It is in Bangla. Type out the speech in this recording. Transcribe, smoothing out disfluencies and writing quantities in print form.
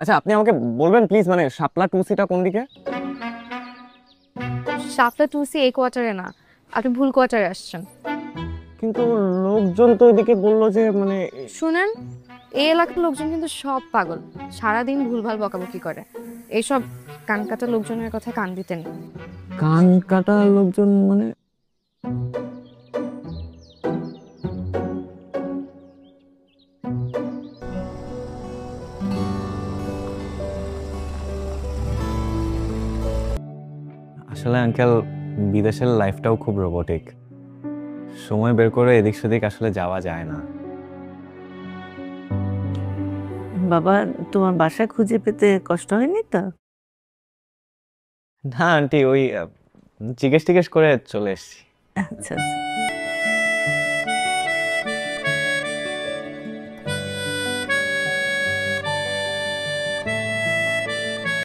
আচ্ছা আপনি আমাকে বলবেন প্লিজ, মানে শাপলা টুসিটা কোন দিকে? শাপলা টুসি এই কোয়ার্টারে না, আপনি ভুল কোয়ার্টারে আসছেন। কিন্তু লোকজন তো ওইদিকে বললো যে মানে শুনেন, এই এলাকার লোকজন কিন্তু সব পাগল, সারাদিন ভুলভাল বকাবকি করে। এইসব কানকাটা লোকজনের কথা কান দিতেন। কান কাটা লোকজন মানে? আসলে আঙ্কেল, বিদেশের লাইফটাও খুব রোবটিক। সময় বের করে এদিক সেদিক আসলে যাওয়া যায় না। বাবা, তোমার বাসা খুঁজে পেতে কষ্ট হয়নি তো? না আন্টি, ওই জিজ্ঞেস টিজ্ঞেস করে চলে এসেছি। আচ্ছা আচ্ছা।